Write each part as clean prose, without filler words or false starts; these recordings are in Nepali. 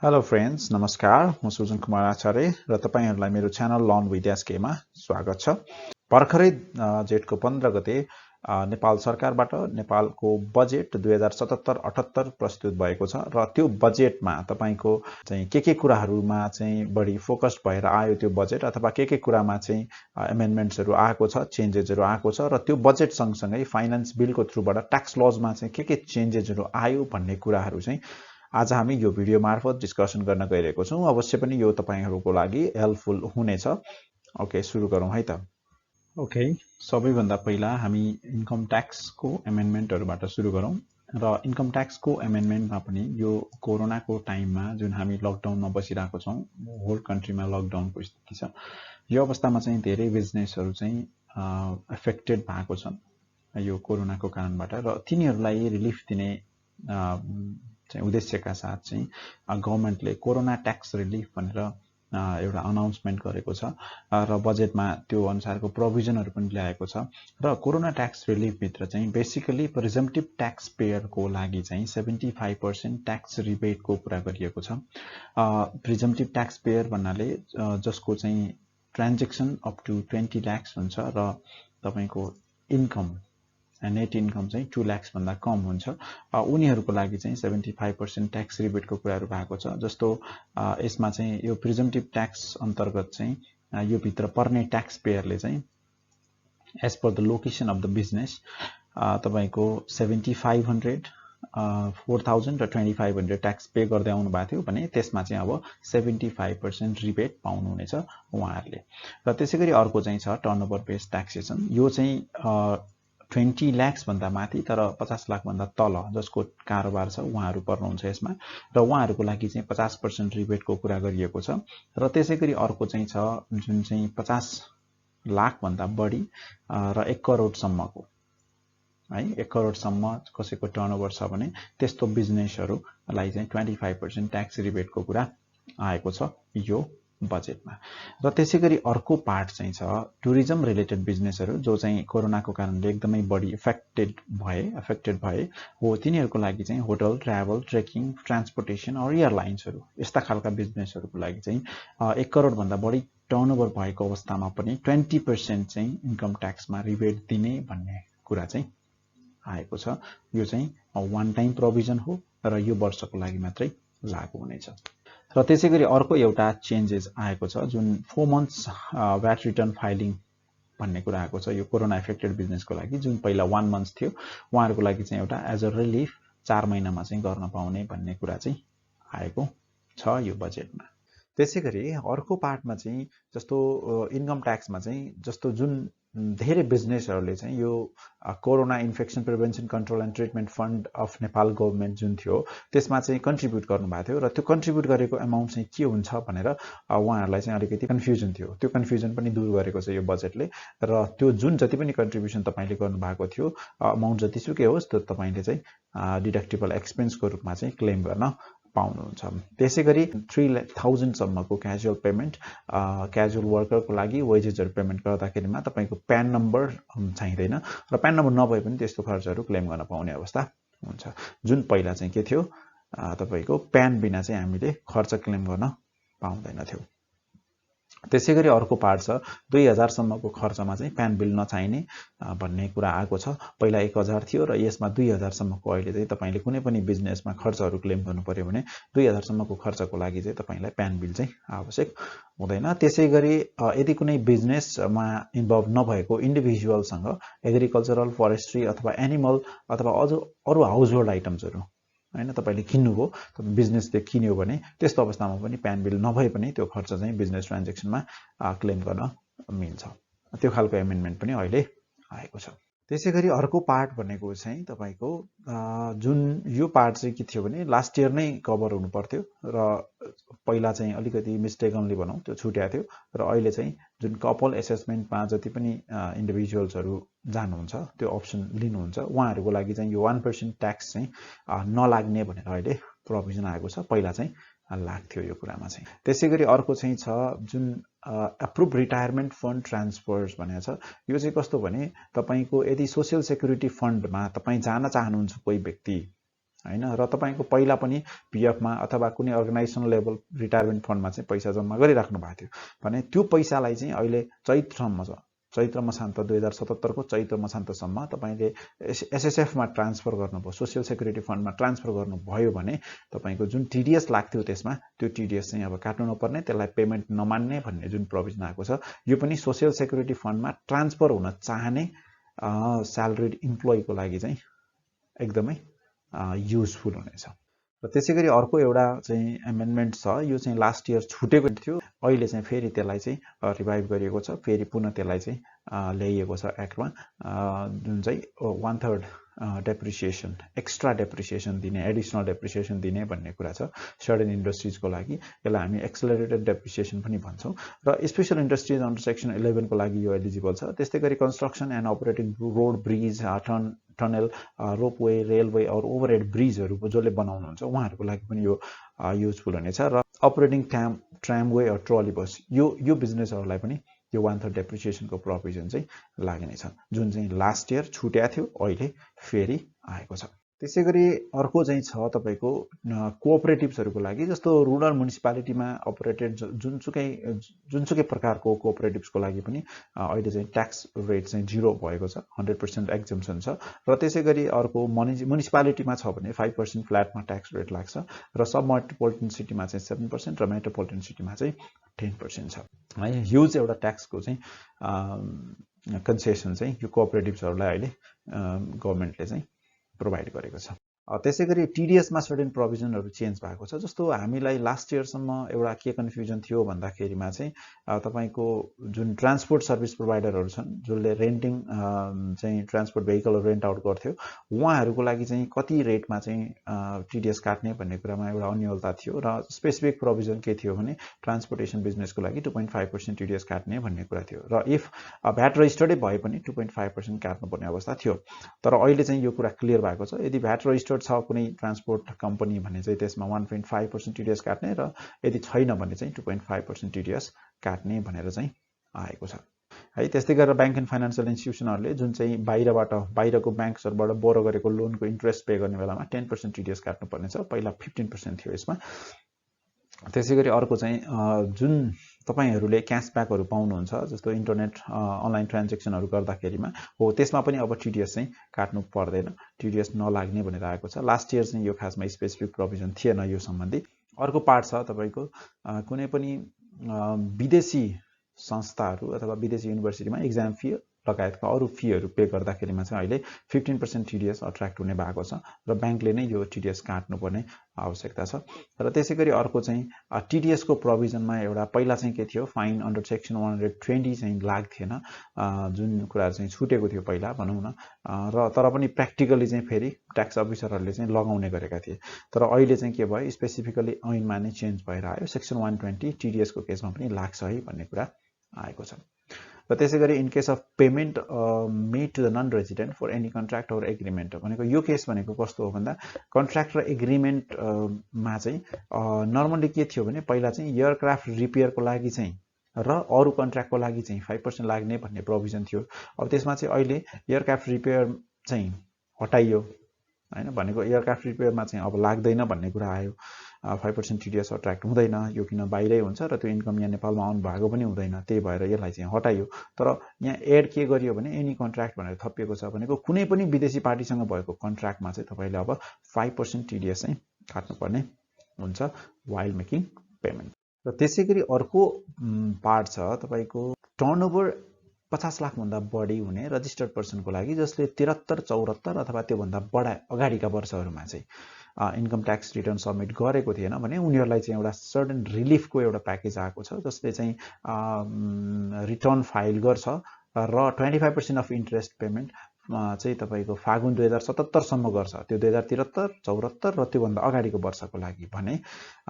हेलो फ्रेन्ड्स, नमस्कार। म सुजन कुमार आचार्य र तपाईहरुलाई मेरो च्यानल लर्न विथ एसके मा स्वागत छ। भर्खरै जेठको 15 गते नेपाल सरकारबाट नेपालको बजेट 2077-78 प्रस्तुत भएको छ र त्यो बजेटमा तपाईको चाहिँ के कुराहरुमा चाहिँ बढी फोकस्ड भएर आयो त्यो बजेट अथवा के कुरामा चाहिँ अमेन्डमेन्ट्सहरु आएको छ, चेन्जेसहरु आएको छ र त्यो बजेट सँगसँगै फाइनान्स बिलको थ्रुबाट ट्याक्स लजमा चाहिँ के चेन्जेसहरु आयो भन्ने कुराहरु चाहिँ आज हामी यो भिडियो मार्फत डिस्कसन गर्न गइरहेको छौं। अवश्य पनि यो तपाईहरुको लागि हेल्पफुल हुनेछ। ओके, सुरु गरौँ है त। ओके, सबैभन्दा पहिला हामी इन्कम ट्याक्सको एमेन्डमेन्टहरुबाट सुरु गरौँ र इन्कम ट्याक्सको एमेन्डमेन्टमा पनि यो कोरोनाको टाइममा जुन हामी लकडाउनमा बसिरहेको छौं, होल कन्ट्रीमा लकडाउनको स्थिति छ, यो अवस्थामा चाहिँ धेरै बिजनेसहरु चाहिँ अफेक्टेड भएको छन् यो कोरोनाको कारणबाट र तिनीहरुलाई रिलिफ दिने उद्देश्यका साथ चाहिँ गभर्नमेन्टले कोरोना ट्याक्स रिलिफ भनेर एउटा अनाउन्समेन्ट गरेको छ र बजेटमा त्यो अनुसारको प्रोभिजनहरु पनि ल्याएको छ र कोरोना ट्याक्स रिलिफ भित्र चाहिँ बेसिकली प्रिजम्पटिभ ट्याक्स पेयरको लागि चाहिँ 75% ट्याक्स रिबेटको कुरा गरिएको छ। प्रिजम्पटिभ ट्याक्स पेयर भन्नाले जसको चाहिँ ट्रान्ज्याक्सन अप टु 20 लाख हुन्छ र तपाईको इन्कम नेट इन्कम चाहिँ 2 लाख भन्दा कम हुन्छ, उनीहरुको लागि चाहिँ 75% ट्याक्स रिबेटको कुराहरु भएको छ। जस्तो यसमा चाहिँ यो प्रिजम्पटिभ ट्याक्स अन्तर्गत चाहिँ यो भित्र पर्ने ट्याक्स पेयरले चाहिँ as per the location of the business तपाईको 7500 4000 र 2500 ट्याक्स पे गर्दै आउनु भएको थियो भने त्यसमा चाहिँ अब 75% रिबेट पाउनु हुनेछ उहाँहरुले। र त्यसैगरी अर्को चाहिँ छ टर्नओभर बेस्ड ट्याक्सेसन। यो चाहिँ 20 लाख भन्दा माथि तर 50 लाख भन्दा तल जसको कारोबार छ उहाँहरु पर्नुहुन्छ यसमा र उहाँहरुको लागि चाहिँ 50% रिबेटको कुरा गरिएको छ। र त्यसैगरी अर्को चाहिँ छ जुन चाहिँ 50 लाख भन्दा बढी र 1 करोड सम्मको है, 1 करोड सम्म कसैको टर्नओभर छ भने त्यस्तो बिजनेसहरुलाई चाहिँ 25% ट्याक्स रिबेटको कुरा आएको छ यो बजेटमा। र त्यसैगरी अर्को पार्ट चाहिँ छ टुरिज्म रिलेटेड बिजनेसहरु जो चाहिँ कोरोनाको कारणले एकदमै बढी अफेक्टेड भए हो, तिनीहरुको लागि चाहिँ होटल, ट्राभल, ट्रेकिङ, ट्रान्सपोर्टेसन और एयरलाइन्सहरु यस्ता खालका बिजनेसहरुको लागि चाहिँ 1 करोड भन्दा बढी टर्नओभर भएको अवस्थामा पनि 20% चाहिँ इन्कम ट्याक्समा रिबेट दिने भन्ने कुरा चाहिँ आएको छ। यो चाहिँ वान टाइम प्रोभिजन हो र यो वर्षको लागि मात्रै लागू हुनेछ। र त्यसैगरी अर्को एउटा चेन्जेस आएको छ जुन 4 मन्थ्स भ्याट रिटर्न फाइलिङ भन्ने कुरा आएको छ यो कोरोना एफेक्टेड बिजनेसको लागि। जुन पहिला 1 मन्थ थियो उहाँहरुको लागि चाहिँ एउटा एज अ रिलिफ 4 महिनामा चाहिँ गर्न पाउने भन्ने कुरा चाहिँ आएको छ यो बजेटमा। त्यसैगरी अर्को पार्टमा चाहिँ जस्तो इन्कम ट्याक्समा चाहिँ जस्तो जुन धेरै बिजनेसहरुले चाहिँ यो corona infection prevention control and treatment fund of Nepal government जुन थियो त्यसमा चाहिँ कन्ट्रिब्युट गर्नुभएको थियो र त्यो कन्ट्रिब्युट गरेको अमाउन्ट चाहिँ के हुन्छ भनेर उहाँहरुलाई चाहिँ अलिकति कन्फ्युजन थियो। त्यो कन्फ्युजन पनि दूर गरेको छ यो बजेटले र त्यो जुन जति पनि कन्ट्रिब्युसन तपाईले गर्नुभएको थियो अमाउन्ट जतिसुकै होस् त्यो तपाईले चाहिँ डिडक्टेबल एक्सपेन्सको रूपमा चाहिँ क्लेम गर्न पाउनुहुन्छ। त्यसैगरी 3000 सम्मको क्याजुअल पेमेन्ट क्याजुअल वर्करको लागि वेजेसहरु पेमेन्ट गर्दाखेरिमा तपाईको प्यान नम्बर चाहिँदैन र प्यान नम्बर नभए पनि त्यस्तो खर्चहरु क्लेम गर्न पाउने अवस्था हुन्छ। जुन पहिला चाहिँ के थियो तपाईको प्यान बिना चाहिँ हामीले खर्च क्लेम गर्न पाउँदैनथ्यौ। त्यसैगरी अर्को पार्ट छ 2000 सम्मको खर्चमा चाहिँ प्यान बिल नचाहिने भन्ने कुरा आएको छ। पहिला 1000 थियो र यसमा 2000 सम्मको अहिले चाहिँ तपाईले कुनै पनि बिजनेसमा खर्चहरु क्लेम गर्नु पर्यो भने 2000 सम्मको खर्चको लागि चाहिँ तपाईलाई प्यान बिल चाहिँ आवश्यक हुँदैन। त्यसैगरी यदि कुनै बिजनेसमा इन्भल्भ नभएको इन्डिभिजुअलसँग एग्रिकल्चरल, फरेस्ट्री अथवा एनिमल अथवा अरु हाउसहोल्ड आइटम्सहरु हैन तपाईले किन्नुभयो बिजनेसले किन्यो भने त्यस्तो अवस्थामा पनि प्यान बिल नभए पनि त्यो खर्च चाहिँ बिजनेस ट्रान्ज्याक्सनमा क्लेम गर्न मिल्छ। त्यो खालको एमेन्डमेन्ट पनि अहिले आएको छ। त्यसैगरी अर्को पार्ट भनेको चाहिँ तपाईको जुन यो पार्ट चाहिँ के थियो भने लास्ट इयर नै कभर हुनु पर्थ्यो र पहिला चाहिँ अलिकति मिस्टेकनली भनौं त्यो छुट्या थियो र अहिले चाहिँ जुन कपल एसेसमेन्टमा जति पनि इन्डिभिजुअल्सहरु जानुहुन्छ त्यो अप्सन लिनुहुन्छ उहाँहरुको लागि चाहिँ यो 1% ट्याक्स चाहिँ नलाग्ने भनेर अहिले प्रोभिजन आएको छ। पहिला चाहिँ लाग्थ्यो यो कुरामा चाहिँ। त्यसैगरी अर्को चाहिँ छ जुन अप्रुभ रिटायरमेन्ट फन्ड ट्रान्सफर्स भनेको छ। यो चाहिँ कस्तो भने तपाईको यदि सोशल सेक्युरिटी फन्डमा तपाई जान चाहनुहुन्छ कोही व्यक्ति हैन। र तपाईको पहिला पनि पीएफमा अथवा कुनै अर्गनाइजेसन लेभल रिटायरमेन्ट फन्डमा चाहिँ पैसा जम्मा गरिराख्नु भएको थियो भने त्यो पैसालाई चाहिँ अहिले चैत्र मसान्त 2077 को चैत्र मसान्तसम्म तपाईले एसएसएफमा ट्रान्सफर गर्नुभयो, सोशल सेक्युरिटी फन्डमा ट्रान्सफर गर्नुभयो भने तपाईको जुन टीडीएस लाग्थ्यो त्यसमा त्यो टीडीएस चाहिँ अब काट्नु नपर्ने, त्यसलाई पेमेन्ट नमान्ने भन्ने जुन प्रोभिजन आएको छ यो पनि सोशल सेक्युरिटी फन्डमा ट्रान्सफर हुन चाहने स्यालरीड इम्प्लोइको लागि चाहिँ एकदमै युजफुल हुनेछ। र त्यसैगरी अर्को एउटा चाहिँ एमेन्डमेन्ट छ, यो चाहिँ लास्ट इयर छुटेको थियो, अहिले चाहिँ फेरि त्यसलाई चाहिँ रिभाइभ गरिएको छ, फेरि पुनः त्यसलाई चाहिँ ल्याइएको छ एक्टमा, जुन चाहिँ 1/3 डेप्रिसिएसन, एक्स्ट्रा डेप्रिसिएसन दिने, एडिसनल डेप्रिसिएसन दिने भन्ने कुरा छ सडन इन्डस्ट्रिजको लागि। यसलाई हामी एक्सेलरेटेड डेप्रिसिएसन पनि भन्छौँ। र स्पेशल इन्डस्ट्रिज अन्डर सेक्सन 11 को लागि यो एलिजिबल छ। त्यस्तै गरी construction and operating road, bridge, tunnel, ropeway, railway और ओभरहेड ब्रिजहरुको जसले बनाउनुहुन्छ उहाँहरुको लागि पनि यो युजफुल हुनेछ। र अपरेटिङ ट्रामवे और ट्रली बस यो बिजनेसहरुलाई पनि यो 1/3 डेप्रिसिएसनको प्रोभिजन चाहिँ लाग्नेछ, जुन चाहिँ लास्ट इयर छुट्या थियो, अहिले फेरि आएको छ। त्यसैगरी अर्को चाहिँ छ तपाईको कोअपरेटिभ्सहरुको लागि, जस्तो रुरल म्युनिसिपालिटीमा अपरेटेड जुनसुकै प्रकारको कोअपरेटिभ्सको लागि पनि अहिले चाहिँ ट्याक्स रेट चाहिँ 0 भएको छ, 100% एक्जम्पसन छ। र त्यसैगरी अर्को म्युनिसिपालिटीमा छ भने 5% फ्ल्याटमा ट्याक्स रेट लाग्छ, र सब मेट्रोपोलिटन सिटीमा चाहिँ 7% र मेट्रोपोलिटन सिटीमा चाहिँ 10% छ है। ह्युज एउटा ट्याक्सको चाहिँ कन्सेसन चाहिँ यो कोअपरेटिभ्सहरुलाई अहिले गभर्नमेन्टले चाहिँ प्रोभाइड गरेको छ। त्यसैगरी टीडीएसमा सर्टेन प्रोभिजनहरु चेन्ज भएको छ। जस्तो हामीलाई लास्ट इयरसम्म एउटा के कन्फ्युजन थियो भन्दाखेरिमा चाहिँ तपाईको जुन ट्रान्सपोर्ट सर्भिस प्रोभाइडरहरु छन् जसले रेन्टिङ चाहिँ ट्रान्सपोर्ट भेहिकलहरु रेन्ट आउट गर्थ्यो, उहाँहरुको लागि चाहिँ कति रेटमा चाहिँ टीडीएस काट्ने भन्ने कुरामा एउटा अन्यलता थियो, र स्पेसिफिक प्रोभिजन के थियो भने ट्रान्सपोर्टेसन बिजनेसको लागि 2.5% टीडीएस काट्ने भन्ने कुरा थियो, र इफ भ्याट रजिस्टर्डै भए पनि 2.5% काट्नुपर्ने अवस्था थियो। तर अहिले चाहिँ यो कुरा क्लियर भएको छ, यदि भ्याट रजिस्टर्ड छ कुनै ट्रान्सपोर्ट कम्पनी भने चाहिँ त्यसमा 1.5% टीडीएस काट्ने, र यदि छैन भने चाहिँ 2.5% टीडीएस काट्ने भनेर चाहिँ आएको छ है। त्यस्तै गरेर बैंक एन्ड फाइनान्शियल इन्स्टिट्युसनहरुले जुन चाहिँ बाहिरको ब्याङ्क्सहरुबाट बोरो गरेको लोनको इन्ट्रेस्ट पे गर्ने बेलामा 10% टीडीएस काट्नुपर्ने छ, पहिला 15% थियो यसमा। त्यसैगरी अर्को चाहिँ जुन तपाईहरुले क्याशब्याकहरु पाउनुहुन्छ, जस्तो इन्टरनेट अनलाइन ट्रान्ज्याक्सनहरु गर्दाखेरिमा हो, त्यसमा पनि अब टीडीएस चाहिँ काट्नु पर्दैन, टीडीएस नलाग्ने भनेर आएको छ। लास्ट इयर चाहिँ यो खासमा स्पेसिफिक प्रोभिजन थिएन यो सम्बन्धी। अर्को पार्ट छ तपाईको कुनै पनि विदेशी संस्थाहरु अथवा विदेशी युनिभर्सिटीमा एक्जाम फी लगायतका अरु फीहरु पे गर्दाखेरिमा चाहिँ अहिले 15% टीडीएस अट्र्याक्ट हुने भएको छ, र ब्याङ्कले नै यो टीडीएस काट्नुपर्ने आवश्यकता छ। र त्यसैगरी अर्को चाहिँ टीडीएस को प्रोभिजनमा एउटा पहिला चाहिँ के थियो, फाइन अन्डर सेक्सन 120 चाहिँ लाग्थेन, जुन कुरा चाहिँ छुटेको थियो पहिला भनौं न, र तर पनि प्र्याक्टिकली चाहिँ फेरि ट्याक्स अफिसरहरुले चाहिँ लगाउने गरेका थिए। तर अहिले चाहिँ के भयो, स्पेसिफिकली ऐनमा नै चेन्ज भएर आयो, सेक्सन 120 टीडीएस को केसमा पनि लाग्छ है भन्ने कुरा आएको छ। र त्यसैगरी in case of payment made to the non resident for any contract or agreement भनेको यो केस भनेको कस्तो हो भन्दा कन्ट्र्याक्ट र एग्रिमेन्ट मा चाहिँ नर्मली के थियो भने पहिला चाहिँ एयरक्राफ्ट रिपेयरको लागि चाहिँ र अरु कन्ट्र्याक्टको लागि चाहिँ 5% लाग्ने भन्ने प्रोभिजन थियो। अब त्यसमा चाहिँ अहिले एयरक्राफ्ट रिपेयर चाहिँ हटाइयो हैन, भनेको एयरक्राफ्ट रिपेयरमा चाहिँ अब लाग्दैन भन्ने कुरा आयो। 5% टीडीएस अट्र्याक्ट हुँदैन, यो किन बाहिरै हुन्छ र त्यो इन्कम यहाँ नेपालमा आउनु भएको पनि हुँदैन, त्यही भएर यसलाई चाहिँ हटाइयो। तर यहाँ एड के गरियो भने एनी कन्ट्र्याक्ट भनेर थपिएको छ, भनेको कुनै पनि विदेशी पार्टीसँग भएको कन्ट्र्याक्टमा चाहिँ तपाईले अब 5% टीडीएस चाहिँ काट्नुपर्ने हुन्छ वाइल मेकिङ पेमेन्ट। र त्यसैगरी अर्को पार्ट छ तपाईको टर्नओभर 50 लाख भन्दा बढी हुने रजिस्टर्ड पर्सनको लागि, जसले 73, 74 अथवा त्यो भन्दा बढा अगाडिका वर्षहरुमा चाहिँ इन्कम ट्याक्स रिटर्न सबमिट गरेको थिएन भने उनीहरुलाई चाहिँ एउटा सर्टेन रिलिफको एउटा प्याकेज आएको छ, जसले चाहिँ रिटर्न फाइल गर्छ र 25% अफ इन्ट्रेस्ट पेमेन्ट चाहिँ तपाईको फागुन 2077 सम्म गर्छ, त्यो 2073, 74 र त्यो भन्दा अगाडिको वर्षको लागि भने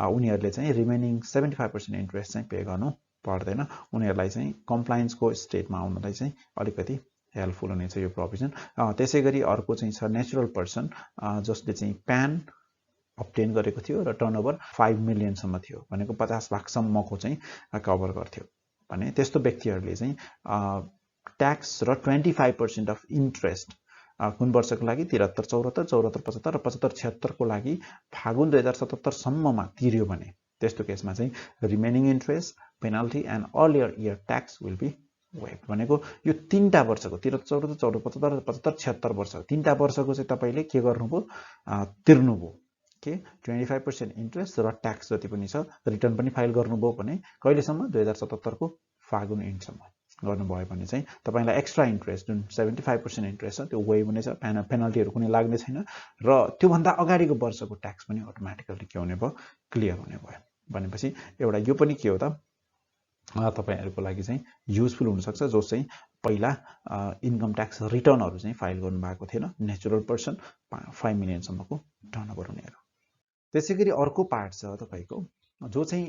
उनीहरुले चाहिँ रिमेनिङ 75% इन्ट्रेस्ट चाहिँ पे गर्नु पर्दैन। उनीहरुलाई चाहिँ कम्प्लायन्सको स्टेटमा आउनलाई चाहिँ अलिकति हेल्पफुल हुनेछ यो प्रोभिजन। त्यसैगरी अर्को चाहिँ छ नेचुरल पर्सन जसले चाहिँ प्यान अब्टेन गरेको थियो र टर्नओभर 5 मिलियन सम्म थियो, भनेको 50 लाख सम्मको चाहिँ कभर गर्थ्यो भने त्यस्तो व्यक्तिहरुले चाहिँ ट्याक्स र 25% अफ इन्ट्रेस्ट कुन वर्षको लागि 73, 74, 74, 75 र 75, 76 को लागि फागुन 2077 सम्ममा तिर्यो भने त्यस्तो केसमा चाहिँ remaining interest, penalty and earlier year tax will be waive. भनेको यो 3टा वर्षको 13, 14, 14, 75 र 75, 76 वर्षको 3टा वर्षको चाहिँ तपाईले के गर्नुभयो, तिर्नुभयो के 25% इन्ट्रेस्ट र ट्याक्स जति पनि छ रिटर्न पनि फाइल गर्नुभयो भने कहिलेसम्म 2077 को फागुन एन्डसम्म गर्नुभयो भने चाहिँ तपाईलाई एक्स्ट्रा इन्ट्रेस्ट जुन 75% इन्ट्रेस्ट छ त्यो वेभ हुनेछ, पेनल्टीहरु कुनै लाग्ने छैन र त्यो भन्दा अगाडिको वर्षको ट्याक्स पनि अटोमेटिकली के हुने भयो, क्लियर हुने भयो। भनेपछि एउटा यो पनि के हो त तपाईहरुको लागि चाहिँ युजफुल हुन सक्छ जो चाहिँ पहिला इन्कम ट्याक्स रिटर्नहरु चाहिँ फाइल गर्नु भएको थिएन, नेचुरल पर्सन 5 मिलियन सम्मको टर्नओभर हुनेहरु। त्यसैगरी अर्को पार्ट छ तपाईको जो चाहिँ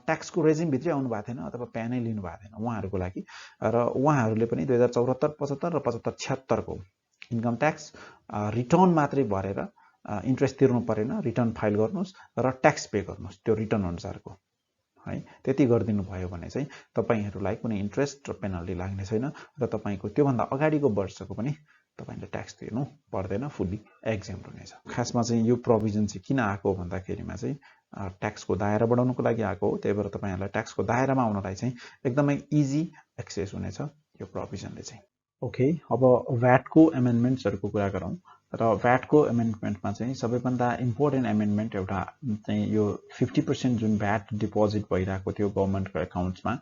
ट्याक्सको रेजिम भित्रै आउनु भएको थिएन अथवा प्यानै लिनु भएको थिएन उहाँहरुको लागि र उहाँहरुले पनि 2074, 75 र 75, 76 को इन्कम ट्याक्स रिटर्न मात्रै भरेर इन्ट्रेस्ट तिर्नु परेन, रिटर्न फाइल गर्नुस् र ट्याक्स पे गर्नुस् त्यो रिटर्न अनुसारको है। त्यति गर्दिनु भयो भने चाहिँ तपाईहरुलाई कुनै इन्ट्रेस्ट र पेनल्टी लाग्ने छैन र तपाईको त्यो भन्दा अगाडिको वर्षको पनि तपाईले ट्याक्स तिर्नु पर्दैन, फुल्ली एक्जेम्प्ट हुनेछ। खासमा चाहिँ यो प्रोभिजन चाहिँ किन आएको भन्दाखेरिमा चाहिँ ट्याक्सको दायरा बढाउनको लागि आएको हो। त्यही भएर तपाईहरुलाई ट्याक्सको दायरामा आउनलाई चाहिँ एकदमै इजी एक्सेस हुनेछ यो प्रोभिजनले चाहिँ। ओके, अब भ्याटको एमेन्डमेन्ट्सहरुको कुरा गरौँ र भ्याटको एमेन्डमेन्टमा चाहिँ सबैभन्दा इम्पोर्टेन्ट एमेन्डमेन्ट एउटा चाहिँ यो 50% जुन भ्याट डिपोजिट भइरहेको थियो गभर्नमेन्टको एकाउन्ट्समा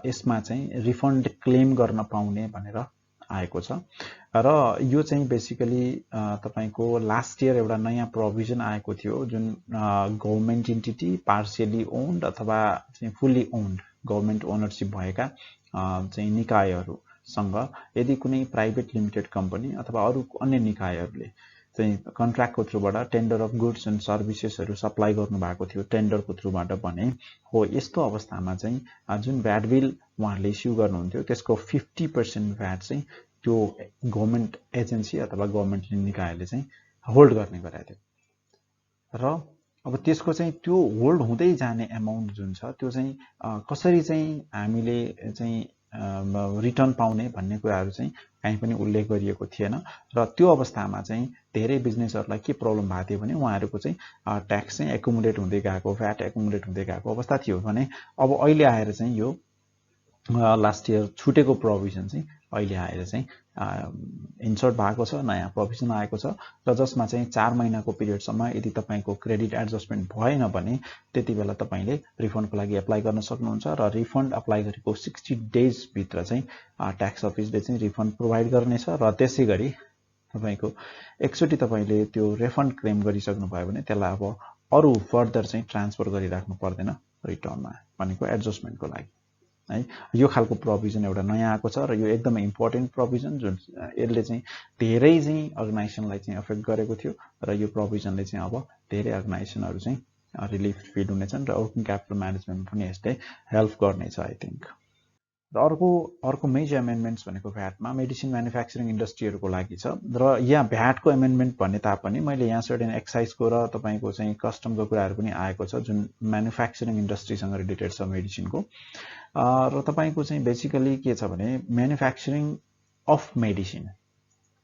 यसमा चाहिँ रिफन्ड क्लेम गर्न पाउने भनेर आएको छ र यो चाहिँ बेसिकली तपाईको लास्ट इयर एउटा नयाँ प्रोभिजन आएको थियो जुन गभर्नमेन्ट एन्टिटी पार्शियली ओन्ड अथवा चाहिँ फुल्ली ओन्ड गभर्नमेन्ट ओनरशिप भएका चाहिँ निकायहरुसँग यदि कुनै प्राइभेट लिमिटेड कम्पनी अथवा अरु अन्य निकायहरुले चाहिँ कन्ट्र्याक्टको थ्रुबाट टेन्डर अफ गुड्स एन्ड सर्भिसेसहरु सप्लाई गर्नु भएको थियो टेन्डरको थ्रुबाट भने हो, यस्तो अवस्थामा चाहिँ जुन भ्याट बिल उहाँले इस्यु गर्नुहुन्थ्यो त्यसको 50% भ्याट चाहिँ त्यो गभर्नमेन्ट एजेन्सी अथवा गभर्नमेन्ट निकायले चाहिँ होल्ड गर्ने गरेको थियो र अब त्यसको चाहिँ त्यो होल्ड हुँदै जाने अमाउन्ट जुन छ त्यो चाहिँ कसरी चाहिँ हामीले चाहिँ रिटर्न पाउने भन्ने कुराहरु चाहिँ कहीँ पनि उल्लेख गरिएको थिएन र त्यो अवस्थामा चाहिँ धेरै बिजनेसहरुलाई के प्रब्लम भएको थियो भने उहाँहरुको चाहिँ ट्याक्स चाहिँ एकुमुलेट हुँदै गएको, भ्याट एकुमुलेट हुँदै गएको अवस्था थियो भने अब अहिले आएर चाहिँ यो लास्ट इयर छुटेको प्रोभिजन चाहिँ अहिले आएर चाहिँ इन्सर्ट भएको छ, नयाँ प्रोभिजन आएको छ र जसमा चाहिँ 4 महिनाको पिरियडसम्म यदि तपाईको क्रेडिट एडजस्टमेन्ट भएन भने त्यति बेला तपाईले रिफन्डको लागि एप्लाई गर्न सक्नुहुन्छ र रिफन्ड एप्लाई गरेको 60 डेज भित्र चाहिँ ट्याक्स अफिसले चाहिँ रिफन्ड प्रोवाइड गर्नेछ र त्यसैगरी तपाईको एकचोटी तपाईले त्यो रिफन्ड क्लेम गरिसक्नु भयो भने त्यसलाई अब अरु फर्दर चाहिँ ट्रान्सफर गरिराख्नु पर्दैन रिटर्नमा भनेको एडजस्टमेन्टको लागि है। यो खालको प्रोभिजन एउटा नयाँ आएको छ र यो एकदमै इम्पोर्टेन्ट प्रोभिजन जुन यसले चाहिँ धेरै चाहिँ अर्गनाइजेसनलाई चाहिँ अफेक्ट गरेको थियो र यो प्रोभिजनले चाहिँ अब धेरै अर्गनाइजेसनहरु चाहिँ रिलिफ फिल हुनेछन् र वर्किङ क्यापिटल म्यानेजमेन्टमा पनि यसले हेल्प गर्नेछ आई थिंक। र अर्को मेजर एमेन्डमेन्ट्स भनेको भ्याटमा मेडिसिन म्यानुफ्याक्चरिङ इन्डस्ट्रीहरुको लागि छ र यहाँ भ्याटको एमेन्डमेन्ट भन्ने तापनि मैले यहाँ सर्टेन एक्साइजको र तपाईको चाहिँ कस्टमको कुराहरु पनि आएको छ जुन म्यानुफ्याक्चरिङ इन्डस्ट्रीसँग रिलेटेड छ मेडिसिनको र तपाईको चाहिँ बेसिकली के छ भने म्यानुफ्याक्चरिङ अफ मेडिसिन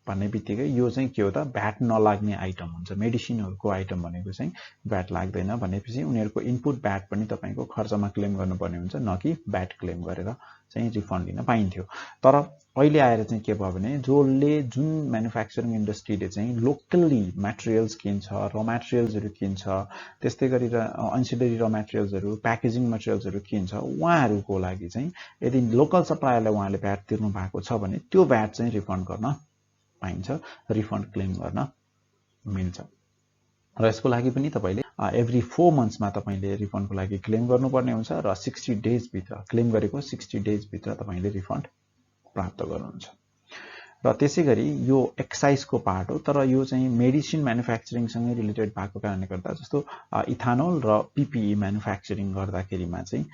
भन्ने बित्तिकै यो चाहिँ के हो त भ्याट नलाग्ने आइटम हुन्छ। मेडिसिनहरुको आइटम भनेको चाहिँ भ्याट लाग्दैन भनेपछि उनीहरुको इनपुट भ्याट पनि तपाईको खर्चमा क्लेम गर्नुपर्ने हुन्छ न कि भ्याट क्लेम गरेर चाहिँ रिफन्ड लिन पाइन्थ्यो। तर अहिले आएर चाहिँ के भयो भने जुन म्यानुफ्याक्चरिङ इन्डस्ट्रीले चाहिँ लोकली मटेरियल्स किन्छ, र मटेरियल्सहरु किन्छ, त्यस्तै गरी एन्सिलरी र मटेरियल्सहरु, प्याकेजिङ मटेरियल्सहरु किन्छ उहाँहरुको लागि चाहिँ यदि लोकल सप्लायरलाई उहाँले भ्याट तिर्नु भएको छ भने त्यो भ्याट चाहिँ रिफन्ड गर्न पाइन्छ, रिफन्ड क्लेम गर्न मिल्छ र यसको लागि पनि तपाईले एभ्री 4 मन्थ्समा तपाईले रिफन्डको लागि क्लेम गर्नुपर्ने हुन्छ र 60 डेज भित्र क्लेम गरेको 60 डेज भित्र तपाईले रिफन्ड प्राप्त गर्नुहुन्छ। र त्यसैगरी यो एक्साइजको पार्ट हो तर यो चाहिँ मेडिसिन म्यानुफ्याक्चरिङ सँगै रिलेटेड भएको कारणले गर्दा जस्तो इथानोल र पीपीई म्यानुफ्याक्चरिङ गर्दाखेरिमा चाहिँ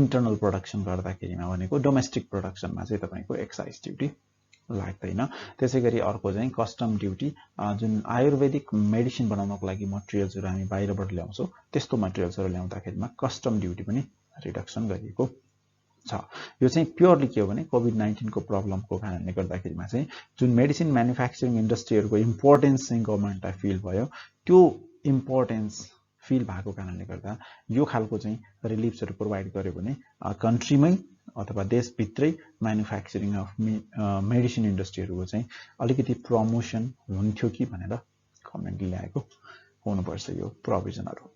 इन्टरनल प्रोडक्सन गर्दाखेरिमा भनेको डोमेस्टिक प्रोडक्सनमा चाहिँ तपाईको एक्साइज ड्युटी लाग्दैन। त्यसैगरी अर्को चाहिँ कस्टम ड्युटी जुन आयुर्वेदिक मेडिसिन बनाउनको लागि मटेरियल्सहरु हामी बाहिरबाट ल्याउँछौं त्यस्तो मटेरियल्सहरु ल्याउँदाखेरिमा कस्टम ड्युटी पनि रिडक्सन गरिएको छ। यो चाहिँ प्योरली के हो भने कोभिड-19 को प्रब्लमको कारणले गर्दाखेरिमा चाहिँ जुन मेडिसिन म्यानुफ्याक्चरिङ इन्डस्ट्रीहरूको इम्पोर्टेन्स चाहिँ गभर्नमेन्टलाई फिल भयो, त्यो इम्पोर्टेन्स फिल भएको कारणले गर्दा यो खालको चाहिँ रिलिफ्सहरू प्रोभाइड गर्यो भने कन्ट्रीमै अथवा देशभित्रै म्यानुफ्याक्चरिङ अफ मेडिसिन इन्डस्ट्रीहरूको चाहिँ अलिकति प्रमोसन हुन्थ्यो कि भनेर गभर्नमेन्टले ल्याएको हुनुपर्छ यो प्रोभिजनहरू।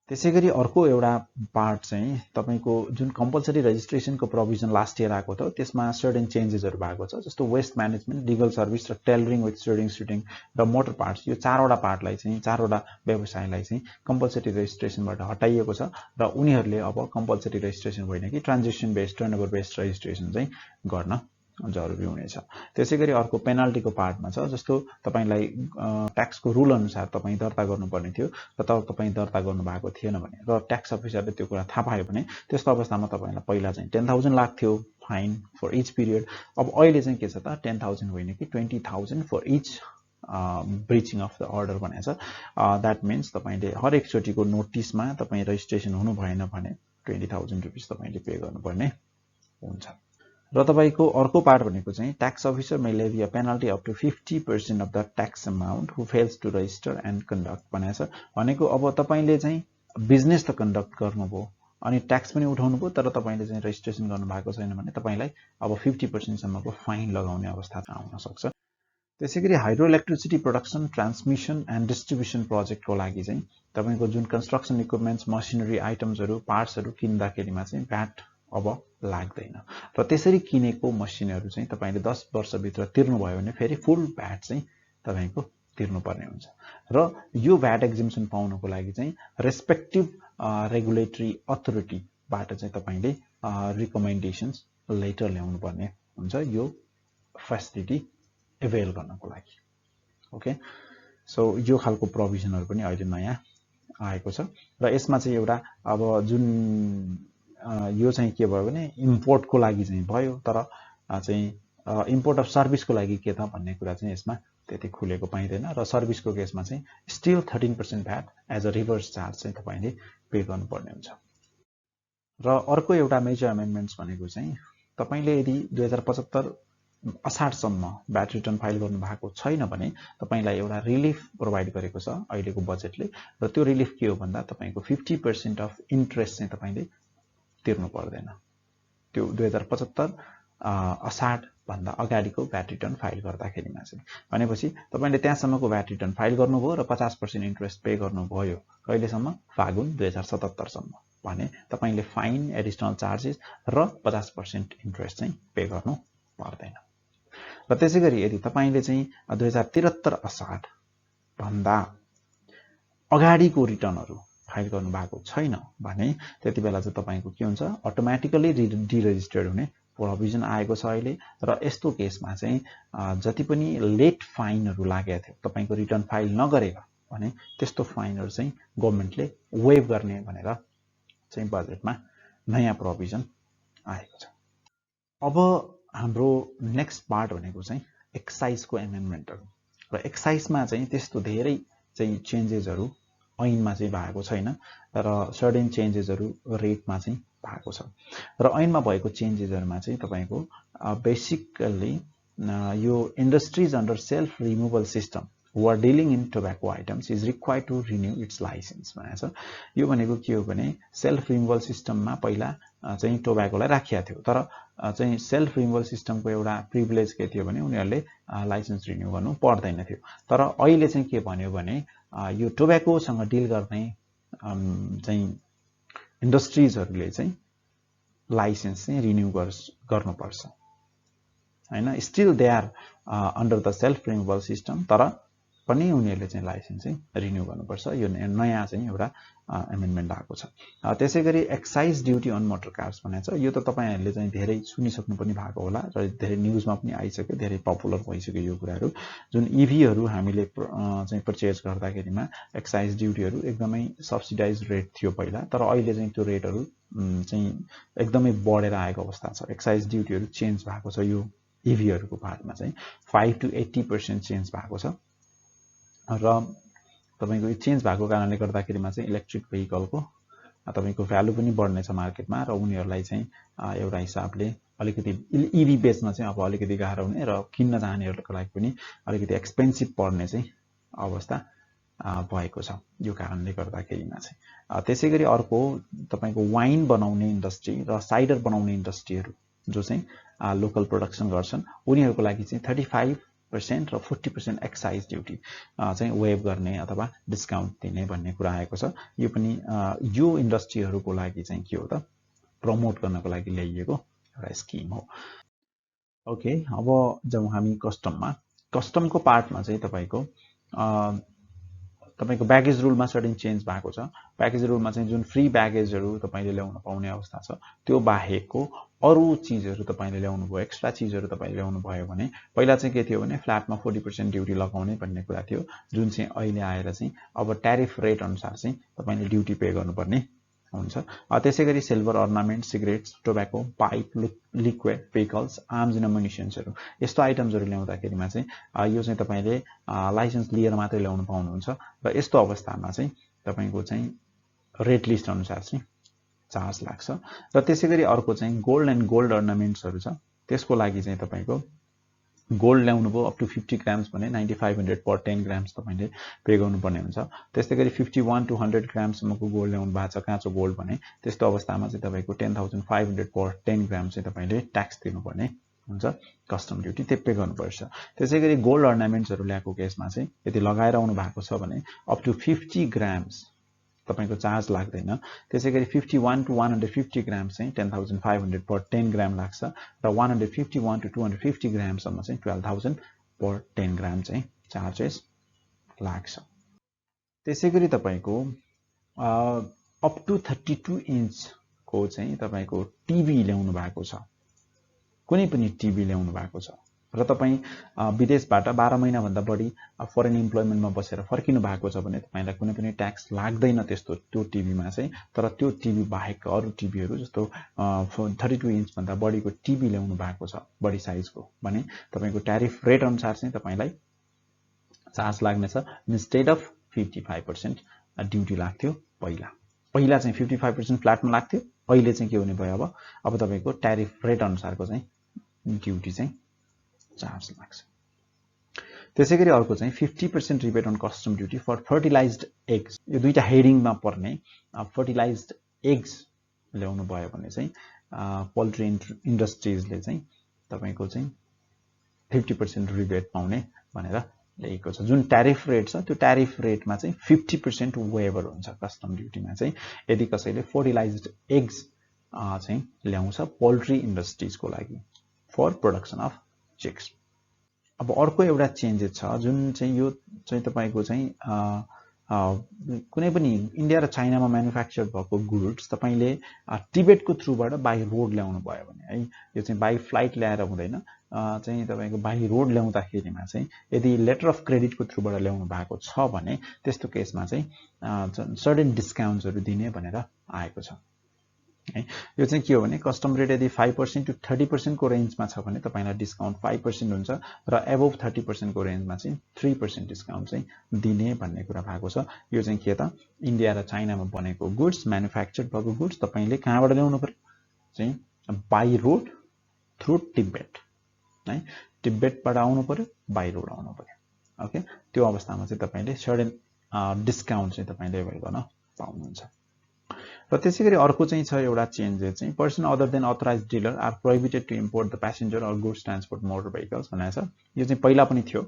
त्यसैगरी अर्को एउटा पार्ट चाहिँ तपाईको जुन कम्पलसरी रेजिस्ट्रेसनको प्रोभिजन लास्ट इयर आएको थियो, त्यसमा सर्टेन चेन्जेसहरू भएको छ। जस्तो वेस्ट म्यानेजमेन्ट, लिगल सर्भिस र टेलरिङ विथ सेडिङ सुटिङ र मोटर पार्ट्स, यो चारवटा पार्टलाई चाहिँ चारवटा व्यवसायलाई चाहिँ कम्पलसरी रेजिस्ट्रेसनबाट हटाइएको छ र उनीहरूले अब कम्पलसरी रेजिस्ट्रेसन होइन कि transaction based, turnover based registration चाहिँ गर्न जरुरी हुनेछ। त्यसैगरी अर्को पेनाल्टीको पार्टमा छ। जस्तो तपाईलाई ट्याक्सको रुल अनुसार तपाईँ दर्ता गर्नुपर्ने थियो र तब तपाईँ दर्ता गर्नु भएको थिएन भने र ट्याक्स अफिसरले त्यो कुरा थाहा पायो भने त्यस्तो अवस्थामा तपाईलाई पहिला चाहिँ 10,000 लाग्थ्यो फाइन फर इच पिरियड। अब अहिले चाहिँ के छ त 10,000 होइन कि 20,000 for each breaching of the order भनेको छ। द्याट मिन्स तपाईले हरेक चोटिको नोटिसमा तपाईँ रेजिस्ट्रेसन हुनु भएन भने 20,000 रुपिस तपाईले पे गर्नुपर्ने हुन्छ। र तपाईको अर्को पार्ट भनेको चाहिँ tax officer may levy a penalty up to 50% of the tax amount who fails to register and conduct भनेको छ। भनेको अब तपाईले चाहिँ बिजनेस त कन्डक्ट गर्नुभयो अनि ट्याक्स पनि उठाउनु भयो, तर तपाईले चाहिँ रेजिस्ट्रेसन गर्नु भएको छैन भने तपाईलाई अब 50% सम्मको फाइन लगाउने अवस्था आउन सक्छ। त्यसैगरी hydro electricity production, transmission and distribution प्रोजेक्टको लागि चाहिँ तपाईको जुन कन्स्ट्रक्सन इक्विपमेन्ट्स, मसिनरी आइटम्सहरू, पार्ट्सहरू किन्दाखेरिमा चाहिँ भ्याट अब लाग्दैन र त्यसरी किनेको मसिनहरू चाहिँ तपाईले 10 वर्षभित्र तिर्नुभयो भने फेरि फुल भ्याट चाहिँ तपाईको तिर्नुपर्ने हुन्छ। र यो भ्याट एक्जिम्सन पाउनको लागि चाहिँ रेस्पेक्टिभ रेगुलेटरी अथोरिटीबाट चाहिँ तपाईले रिकमेन्डेसन्स लेटर ल्याउनु पर्ने हुन्छ यो फेसिलिटी एभेल गर्नको लागि। ओके, सो यो खालको प्रोभिजनहरू पनि अहिले नयाँ आएको छ र यसमा चाहिँ एउटा अब जुन यो चाहिँ के भयो भने इम्पोर्टको लागि चाहिँ भयो, तर चाहिँ इम्पोर्ट अफ सर्भिसको लागि के त भन्ने कुरा चाहिँ यसमा त्यति खुलेको पाइँदैन र सर्भिसको केसमा चाहिँ still 13% VAT as a reverse charge चाहिँ तपाईले पे गर्नुपर्ने हुन्छ। र अर्को एउटा मेजर अमेन्डमेन्ट्स भनेको चाहिँ तपाईले यदि 2075 असाढसम्म भ्याट रिटर्न फाइल गर्नु भएको छैन भने तपाईलाई एउटा रिलिफ प्रोभाइड गरेको छ अहिलेको बजेटले र त्यो रिलिफ के हो भन्दा तपाईको 50% अफ इन्ट्रेस्ट चाहिँ तपाईले तिर्नु पर्दैन। त्यो 2075 असाढ भन्दा अगाडिको भ्याट रिटर्न फाइल गर्दाखेरिमा चाहिँ भनेपछि तपाईले त्यहाँसम्मको भ्याट रिटर्न फाइल गर्नुभयो र 50% इन्ट्रेस्ट पे गर्नुभयो कहिलेसम्म फागुन 2077 सम्म भने तपाईले फाइन, एडिसनल चार्जेस र 50% इन्ट्रेस्ट चाहिँ पे गर्नु पर्दैन। र त्यसैगरी यदि तपाईले चाहिँ 2073 असाढ भन्दा अगाडिको रिटर्नहरू फाइल गर्नु भएको छैन भने त्यति बेला चाहिँ तपाईको के हुन्छ अटोमेटिकली डिरेजिस्टर्ड हुने प्रोभिजन आएको छ अहिले। र यस्तो केसमा चाहिँ जति पनि लेट फाइनहरू लागेको थियो तपाईको रिटर्न फाइल नगरेको भने त्यस्तो फाइनहरू चाहिँ गभर्नमेन्टले वेभ गर्ने भनेर चाहिँ बजेटमा नयाँ प्रोभिजन आएको छ। अब हाम्रो नेक्स्ट पार्ट भनेको चाहिँ एक्साइजको एमेन्डमेन्टहरू र एक्साइजमा चाहिँ त्यस्तो धेरै चाहिँ चेन्जेसहरू ऐनमा चाहिँ भएको छैन र सर्टेन चेन्जेसहरू रेटमा चाहिँ भएको छ। र ऐनमा भएको चेन्जेसहरूमा चाहिँ तपाईको बेसिकली यो industries under self removal system who are dealing in tobacco items is required to renew its license भनेको छ। यो भनेको के हो भने सेल्फ रिमुभल सिस्टममा पहिला चाहिँ टोब्याकोलाई राखिएको थियो, तर चाहिँ सेल्फ रिमुभल सिस्टमको एउटा प्रिभिलेज के थियो भने उनीहरूले लाइसेन्स रिन्यू गर्नु पर्दैन थियो। तर अहिले चाहिँ के भन्यो भने यो टोब्याकोसँग डिल गर्ने चाहिँ इन्डस्ट्रीजहरूले चाहिँ लाइसेन्स चाहिँ रिन्यू गर्नुपर्छ हैन। Still they are under the self removal system, तर पनि उनीहरूले चाहिँ लाइसेन्स चाहिँ रिन्यू गर्नुपर्छ। यो नयाँ चाहिँ एउटा एमेन्डमेन्ट आएको छ। त्यसैगरी excise duty on motor cars भनेको छ। यो त तपाईहरुले चाहिँ धेरै सुनिसक्नु पनि भएको होला र धेरै न्यूजमा पनि आइसक्यो, धेरै पपुलर भइसक्यो यो कुराहरु। जुन इभीहरु हामीले चाहिँ परचेज गर्दाखेरिमा एक्साइज ड्युटीहरु एकदमै सब्सिडाइज रेट थियो पहिला, तर अहिले चाहिँ त्यो रेटहरु चाहिँ एकदमै बढेर आएको अवस्था छ। एक्साइज ड्युटीहरु चेन्ज भएको छ। यो इभीहरुको पार्टमा चाहिँ 5 to 80% चेन्ज भएको छ र तपाईको चेन्ज भएको कारणले गर्दाखेरिमा चाहिँ इलेक्ट्रिक भेहिकलको तपाईको भ्यालु पनि बढ्नेछ मार्केटमा र उनीहरूलाई चाहिँ एउटा हिसाबले अलिकति इभी बेच्न चाहिँ अब अलिकति गाह्रो हुने र किन्न चाहनेहरूको लागि पनि अलिकति एक्सपेन्सिभ पर्ने चाहिँ अवस्था भएको छ यो कारणले गर्दाखेरिमा चाहिँ। त्यसैगरी अर्को तपाईको वाइन बनाउने इन्डस्ट्री र साइडर बनाउने इन्डस्ट्रीहरू जो चाहिँ लोकल प्रोडक्सन गर्छन् उनीहरूको लागि चाहिँ 35% र 40% एक्साइज ड्युटी चाहिँ वेभ गर्ने अथवा डिस्काउन्ट दिने भन्ने कुरा आएको छ। यो पनि यो इन्डस्ट्रीहरूको लागि चाहिँ के हो त प्रमोट गर्नको लागि ल्याइएको एउटा स्किम हो। ओके, अब जब हामी कस्टमको पार्टमा चाहिँ तपाईको ब्यागेज रुलमा सडन चेन्ज भएको छ। ब्यागेज रुलमा चाहिँ जुन फ्री ब्यागेजहरू तपाईले ल्याउन पाउने अवस्था छ त्यो बाहेकको अरू चीजहरू तपाईले ल्याउनु भयो, एक्स्ट्रा चीजहरू तपाईले ल्याउनु भयो भने पहिला चाहिँ के थियो भने फ्ल्याटमा 40% ड्युटी लगाउने भन्ने कुरा थियो, जुन चाहिँ अहिले आएर चाहिँ अब ट्यारिफ रेट अनुसार चाहिँ तपाईले ड्युटी पे गर्नुपर्ने हुन्छ। त्यसैगरी silver ornament, cigarettes, tobacco, pipe, liquid vehicles, arms and एमुनिसन्सहरू यस्तो आइटम्सहरू ल्याउँदाखेरिमा चाहिँ यो चाहिँ तपाईले लाइसेन्स लिएर मात्रै ल्याउनु पाउनुहुन्छ र यस्तो अवस्थामा चाहिँ तपाईको चाहिँ रेट लिस्ट अनुसार चाहिँ चार्ज लाग्छ। र त्यसैगरी अर्को चाहिँ गोल्ड एन्ड गोल्ड अर्नामेन्ट्सहरू छ, त्यसको लागि चाहिँ तपाईको गोल्ड ल्याउनु भयो अप टु 50 ग्राम्स भने 9500 पर 10 ग्राम्स तपाईले पे गर्नुपर्ने हुन्छ। त्यस्तैगरी 51 to 100 ग्रामसम्मको गोल्ड ल्याउनु भएको छ काँचो गोल्ड भने त्यस्तो अवस्थामा चाहिँ तपाईको 10,500 पर 10 ग्राम चाहिँ तपाईले ट्याक्स दिनुपर्ने हुन्छ, कस्टम ड्युटी त्यो पे गर्नुपर्छ। त्यसैगरी गोल्ड अर्नामेन्ट्सहरू ल्याएको केसमा चाहिँ यदि लगाएर आउनु भएको छ भने अप टु 50 ग्राम्स तपाईको चार्ज लाग्दैन। त्यसैगरी 51 to 150 ग्राम चाहिँ 10,500 पर 10 ग्राम लाग्छ र 151 to 250 ग्रामसम्म चाहिँ 12,000 पर 10 ग्राम चाहिँ चार्जेस लाग्छ। त्यसैगरी तपाईको अप टु 32 इन्चको चाहिँ तपाईको टिभी ल्याउनु भएको छ, कुनै पनि टिभी ल्याउनु भएको छ र तपाई विदेशबाट 12 महिना भन्दा बढी फरेन इम्प्लोइमेन्टमा बसेर फर्किनु भएको छ भने तपाईलाई कुनै पनि ट्याक्स लाग्दैन त्यस्तो त्यो टिभीमा चाहिँ। तर त्यो टिभी बाहेक अरु टिभीहरू जस्तो 32 इन्च भन्दा बढीको टिभी ल्याउनु भएको छ बढी साइजको भने तपाईको ट्यारिफ रेट अनुसार चाहिँ तपाईलाई चार्ज लाग्नेछ। इन्स्टेड अफ 55% ड्युटी लाग्थ्यो पहिला चाहिँ 55% फ्ल्याटमा लाग्थ्यो, अहिले चाहिँ के हुने भयो अब तपाईको ट्यारिफ रेट अनुसारको चाहिँ ड्युटी चाहिँ चार्ज लाग्छ। त्यसैगरी अर्को चाहिँ 50% rebate on custom duty for fertilized eggs, यो दुईटा हेडिङमा पर्ने फर्टिलाइज्ड एग्स ल्याउनु भयो भने चाहिँ पोल्ट्री इन्डस्ट्रीजले चाहिँ तपाईको चाहिँ 50% रिबेट पाउने भनेर ल्याएको छ। जुन ट्यारिफ रेट छ त्यो ट्यारिफ रेटमा चाहिँ 50% वेभर हुन्छ कस्टम ड्युटीमा चाहिँ यदि कसैले फर्टिलाइज्ड एग्स चाहिँ ल्याउँछ पोल्ट्री इन्डस्ट्रीजको लागि फर प्रोडक्सन अफ चिक्स। अब अर्को एउटा चेन्जेस छ जुन चाहिँ यो चाहिँ तपाईको चाहिँ कुनै पनि इन्डिया र चाइनामा म्यानुफ्याक्चर भएको गुड्स तपाईले टिबेटको थ्रुबाट बाइ रोड ल्याउनु भयो भने है, यो चाहिँ बाइ फ्लाइट ल्याएर हुँदैन, चाहिँ तपाईको बाइ रोड ल्याउँदाखेरिमा चाहिँ यदि लेटर अफ क्रेडिटको थ्रुबाट ल्याउनु भएको छ भने त्यस्तो केसमा चाहिँ सर्टेन डिस्काउन्ट्सहरू दिने भनेर आएको छ है। यो चाहिँ के हो भने कस्टम रेट यदि 5% to 30% को रेन्जमा छ भने तपाईलाई डिस्काउन्ट 5% हुन्छ र एबोभ 30% को रेन्जमा चाहिँ 3% डिस्काउन्ट चाहिँ दिने भन्ने कुरा भएको छ। यो चाहिँ के त इन्डिया र चाइनामा बनेको गुड्स म्यानुफ्याक्चर्ड भएको गुड्स तपाईले कहाँबाट ल्याउनु पर्यो चाहिँ बाइ रोड थ्रु टिबेट है, टिबेटबाट आउनु पर्यो बाइ रोड आउनु पर्यो। ओके, त्यो अवस्थामा चाहिँ तपाईले सर्टेन डिस्काउन्ट चाहिँ तपाईले एभेल गर्न पाउनुहुन्छ। र त्यसैगरी अर्को चाहिँ छ एउटा चेन्जेस चाहिँ person other than authorized dealer are prohibited to import the passenger or goods transport motor vehicles भनेको छ। यो चाहिँ पहिला पनि थियो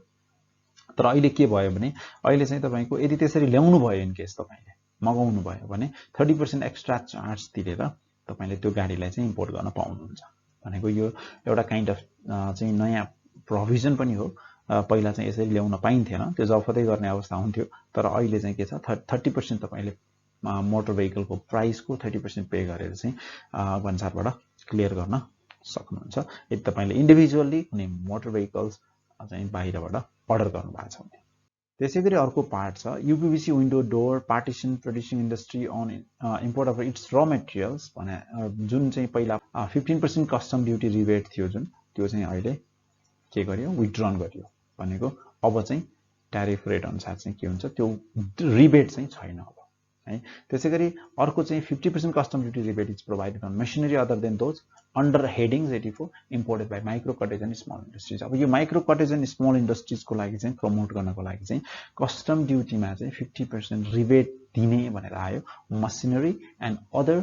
तर अहिले के भयो भने अहिले चाहिँ तपाईको यदि त्यसरी ल्याउनु भयो इन केस तपाईले मगाउनु भयो भने 30% एक्स्ट्रा चार्ज तिरेर तपाईले त्यो गाडीलाई चाहिँ इम्पोर्ट गर्न पाउनुहुन्छ भनेको यो एउटा काइन्ड अफ चाहिँ नयाँ प्रोभिजन पनि हो। पहिला चाहिँ यसरी ल्याउन पाइन्थेन, त्यो जफतै गर्ने अवस्था हुन्थ्यो, तर अहिले चाहिँ के छ 30% तपाईले मोटर भेहिकलको प्राइसको 30% पे गरेर चाहिँ भन्सारबाट क्लियर गर्न सक्नुहुन्छ यदि तपाईले इन्डिभिजुअली कुनै मोटर भेहिकल्स चाहिँ बाहिरबाट अर्डर गर्नु भएको छ भने। त्यसैगरी अर्को पार्ट छ UPVC window door partition producing industry on import of its raw materials भने जुन चाहिँ पहिला 15% कस्टम ड्युटी रिबेट थियो जुन त्यो चाहिँ अहिले के गर्यो विथड्रन गर्यो भनेको अब चाहिँ ट्यारिफ रेट अनुसार चाहिँ के हुन्छ त्यो रिबेट चाहिँ छैन। अब है। त्यसैगरी अर्को चाहिँ 50% custom duty rebate is provided on machinery other than those under heading 84 imported by micro cottage and small industries. अब यो माइक्रो कटेज एन्ड स्मल इन्डस्ट्रिजको लागि चाहिँ प्रमोट गर्नको लागि चाहिँ कस्टम ड्युटीमा चाहिँ 50% रिबेट दिने भनेर आयो। Machinery and other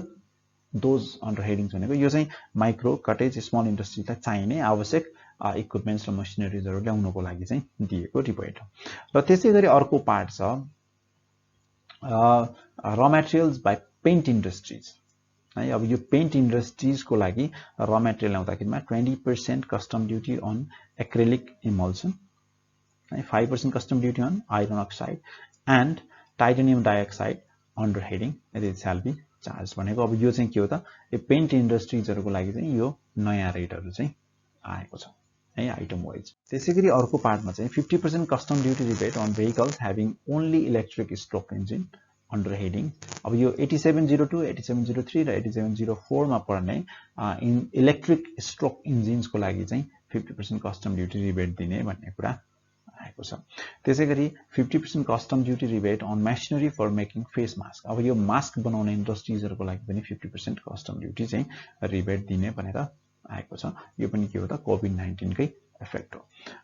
those under हेडिङ्स भनेको यो चाहिँ माइक्रो कटेज स्मल इन्डस्ट्रीलाई चाहिने आवश्यक इक्विपमेन्ट्स र मसिनरिजहरू ल्याउनको लागि चाहिँ दिएको रिबेट हो। र त्यसै गरी अर्को पार्ट छ र मेटेरियल्स बाई पेन्ट इन्डस्ट्रिज है। अब यो पेन्ट इन्डस्ट्रिजको लागि र मेटेरियल ल्याउँदाखेरिमा 20% custom duty on acrylic emulsion है, 5% custom duty on iron oxide and titanium dioxide under heading it shall be charge भनेको। अब यो चाहिँ के हो त, यो पेन्ट इन्डस्ट्रिजहरूको लागि चाहिँ यो नयाँ रेटहरू चाहिँ आएको छ है, आइटम वाइज। त्यसैगरी अर्को पार्टमा चाहिँ 50% custom duty rebate on vehicles having only electric stroke engine under heading. अब यो 8702, 8703 र 8704 मा पर्ने इलेक्ट्रिक स्ट्रोक इन्जिन्सको लागि चाहिँ 50% कस्टम ड्युटी रिबेट दिने भन्ने कुरा आएको छ। त्यसैगरी 50% custom duty rebate on machinery for making face mask. अब यो मास्क बनाउने इन्डस्ट्रिजहरूको लागि पनि 50% कस्टम ड्युटी चाहिँ रिबेट दिने भनेर आएको छ। यो पनि के हो त, कोभिड-19 कै इफेक्ट हो।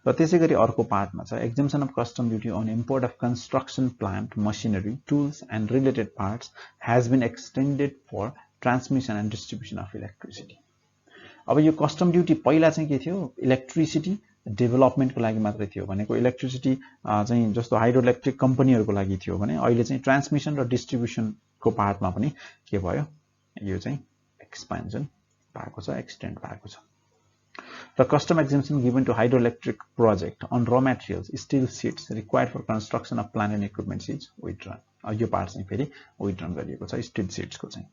र त्यसैगरी अर्को पार्टमा छ exemption of custom duty on import of construction plant machinery tools and related parts has been extended for transmission and distribution of electricity. अब यो कस्टम ड्युटी पहिला चाहिँ के थियो, इलेक्ट्रिसिटी डेभलपमेन्टको लागि मात्रै थियो भनेको, इलेक्ट्रिसिटी चाहिँ जस्तो हाइड्रो इलेक्ट्रिक कम्पनीहरूको लागि थियो भने अहिले चाहिँ ट्रान्समिसन र डिस्ट्रिब्युसनको पार्टमा पनि के भयो, यो चाहिँ एक्सपेन्सन भएको छ, एक्सटेन्ड भएको छ। र custom exemption given to hydroelectric project on raw materials steel sheets required for construction of plant and equipments is withdrawn. यो पार्ट चाहिँ फेरि विथड्रन गरिएको छ स्टिल सिट्सको चाहिँ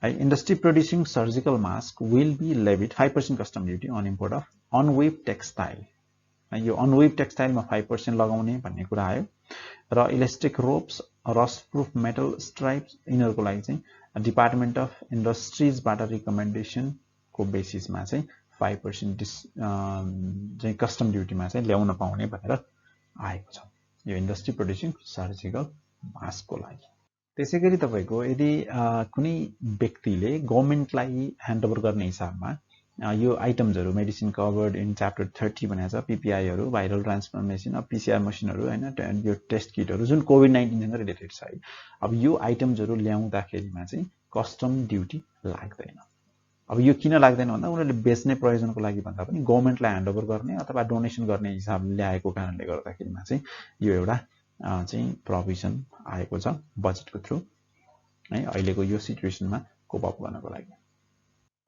है। Industry producing surgical mask will be levied 5% custom duty on import of unwoven textile. यो अनवेभ टेक्सटाइलमा 5% लगाउने भन्ने कुरा आयो। र elastic ropes, rust proof metal stripes, यिनीहरूको लागि चाहिँ डिपार्टमेन्ट अफ इन्डस्ट्रिजबाट रिकमेन्डेसनको बेसिसमा चाहिँ 5% चाहिँ कस्टम ड्युटीमा चाहिँ ल्याउन पाउने भनेर आएको छ यो इन्डस्ट्री प्रोड्युसिङ सर्जिकल मास्कको लागि। त्यसैगरी तपाईको यदि कुनै व्यक्तिले गभर्नमेन्टलाई ह्यान्डओभर गर्ने हिसाबमा यो आइटम्सहरू मेडिसिन कभर्ड इन च्याप्टर 30 भनेको छ, पिपिआईहरू, भाइरल ट्रान्सफर्मेसन, पिसिआर मसिनहरू हैन, यो टेस्ट किटहरू जुन कोभिड-19 सँग रिलेटेड छ है। अब यो आइटम्सहरू ल्याउँदाखेरिमा चाहिँ कस्टम ड्युटी लाग्दैन। अब यो किन लाग्दैन भन्दा उनीहरूले बेच्ने प्रयोजनको लागि भन्दा पनि गभर्नमेन्टलाई ह्यान्डओभर गर्ने अथवा डोनेसन गर्ने हिसाबले ल्याएको कारणले गर्दाखेरिमा चाहिँ यो एउटा चाहिँ प्रोभिजन आएको छ बजेटको थ्रु है, अहिलेको यो सिचुएसनमा कोप अप गर्नको लागि।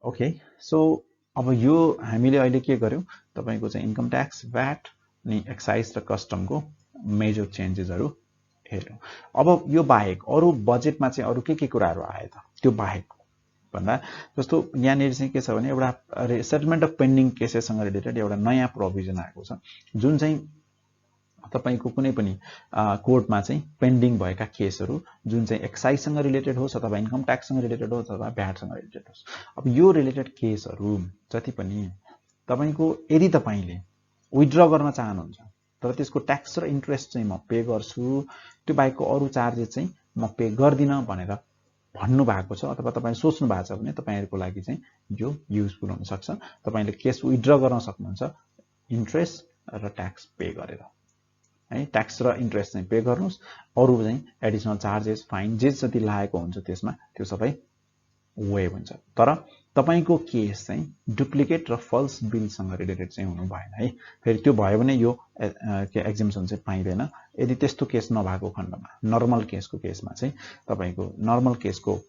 ओके, सो अब यो हामीले अहिले के गर्यौं, तपाईको चाहिँ इन्कम ट्याक्स, भ्याट अनि एक्साइज र कस्टमको मेजर चेन्जेसहरू हेर्यौं। अब यो बाहेक अरु बजेटमा चाहिँ अरु के कुराहरू आए त, त्यो बाहेक भन्दा जस्तो यहाँनिर चाहिँ के छ भने एउटा सेटलमेन्ट अफ पेन्डिङ केसेससँग रिलेटेड एउटा नयाँ प्रोभिजन आएको छ जुन चाहिँ तपाईको कुनै पनि कोर्टमा चाहिँ पेन्डिङ भएका केसहरू जुन चाहिँ एक्साइजसँग रिलेटेड होस् अथवा इन्कम ट्याक्ससँग रिलेटेड होस् अथवा भ्याटसँग रिलेटेड होस्, अब यो रिलेटेड केसहरू जति पनि तपाईको यदि तपाईले विथड्र गर्न चाहनुहुन्छ तर त्यसको ट्याक्स र इन्ट्रेस्ट चाहिँ म पे गर्छु, त्यो बाहेकको अरु चार्जेस चाहिँ म पे गर्दिन भनेर भन्नु भएको छ अथवा तपाईले सोच्नु भएको छ भने तपाईहरुको लागि चाहिँ यो युजफुल हुन सक्छ। तपाईले केस विथड्र गर्न सक्नुहुन्छ इन्ट्रेस्ट र ट्याक्स पे गरेर है, ट्याक्स र इन्ट्रेस्ट चाहिँ पे गर्नुस्, अरु चाहिँ एडिशनल चार्जेस, फाइन जे जति लागेको हुन्छ त्यसमा त्यो सबै वेभ हुन्छ। तर तपाईको केस चाहिँ डुप्लिकेट र फल्स बिलसँग रिलेटेड चाहिँ हुनु भएन है। फेरि त्यो भयो भने यो एक्जम्पसन चाहिँ पाइदैन। यदि त्यस्तो केस नभएको खण्डमा नर्मल केसको केसमा चाहिँ तपाईको नर्मल केसको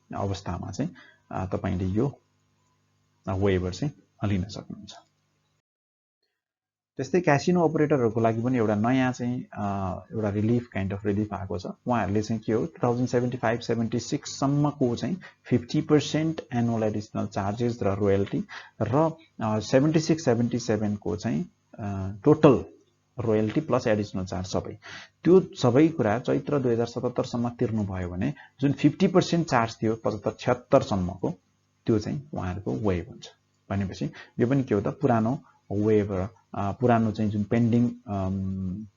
अवस्थामा चाहिँ तपाईले यो वेभर चाहिँ लिन सक्नुहुन्छ। त्यस्तै क्यासिनो अपरेटरहरुको लागि पनि एउटा नयाँ चाहिँ एउटा रिलिफ काइन्ड अफ रिलिफ आएको छ। उहाँहरुले चाहिँ के हो 2075-76 सम्मको चाहिँ 50% एनुअल एडिशनल चार्जेस र रोयल्टी र 76-77 को चाहिँ total royalty plus additional charge सबै त्यो सबै कुरा चैत्र 2077 सम्म तिर्नु भयो भने जुन 50% चार्ज थियो 75-76 सम्मको त्यो चाहिँ उहाँहरुको वेभ हुन्छ। भनेपछि यो पनि के हो त पुरानो वेभ र पुरानो चाहिँ जुन पेन्डिङ